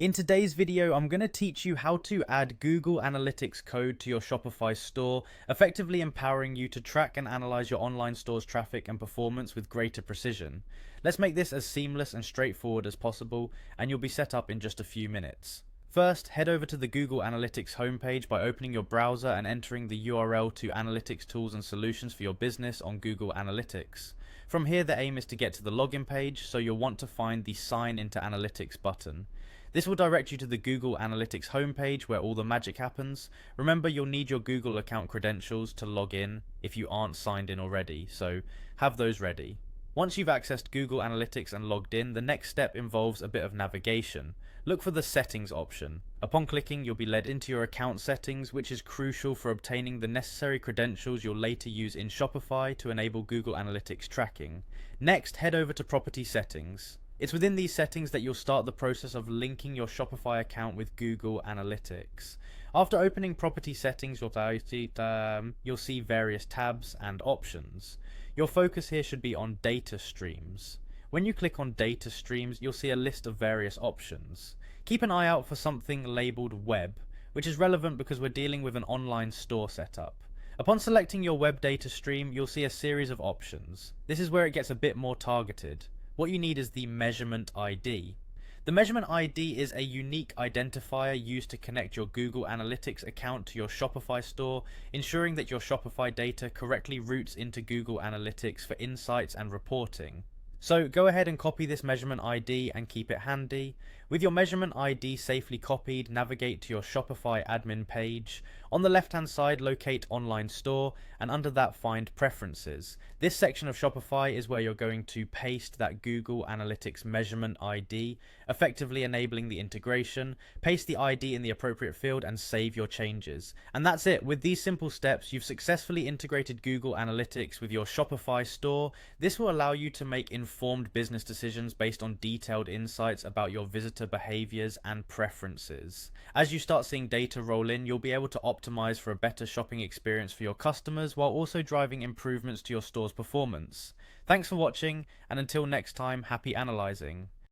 In today's video, I'm going to teach you how to add Google Analytics code to your Shopify store, effectively empowering you to track and analyze your online store's traffic and performance with greater precision. Let's make this as seamless and straightforward as possible, and you'll be set up in just a few minutes. First, head over to the Google Analytics homepage by opening your browser and entering the URL to Analytics Tools and Solutions for your business on Google Analytics. From here, the aim is to get to the login page, so you'll want to find the Sign into Analytics button. This will direct you to the Google Analytics homepage where all the magic happens. Remember, you'll need your Google account credentials to log in if you aren't signed in already, so have those ready. Once you've accessed Google Analytics and logged in, the next step involves a bit of navigation. Look for the Settings option. Upon clicking, you'll be led into your account settings, which is crucial for obtaining the necessary credentials you'll later use in Shopify to enable Google Analytics tracking. Next, head over to Property Settings. It's within these settings that you'll start the process of linking your Shopify account with Google Analytics. After opening Property Settings, you'll see various tabs and options. Your focus here should be on data streams. When you click on data streams, you'll see a list of various options. Keep an eye out for something labeled web, which is relevant because we're dealing with an online store setup. Upon selecting your web data stream, you'll see a series of options. This is where it gets a bit more targeted. What you need is the measurement ID. The measurement ID is a unique identifier used to connect your Google Analytics account to your Shopify store, ensuring that your Shopify data correctly routes into Google Analytics for insights and reporting. So go ahead and copy this measurement ID and keep it handy. With your measurement ID safely copied, navigate to your Shopify admin page. On the left hand side, locate Online Store, and under that find Preferences. This section of Shopify is where you're going to paste that Google Analytics measurement ID, effectively enabling the integration. Paste the ID in the appropriate field and save your changes. And that's it. With these simple steps, you've successfully integrated Google Analytics with your Shopify store. This will allow you to make informed business decisions based on detailed insights about your visitor behaviors and preferences. As you start seeing data roll in, you'll be able to optimize for a better shopping experience for your customers while also driving improvements to your store's performance. Thanks for watching, and until next time, happy analyzing.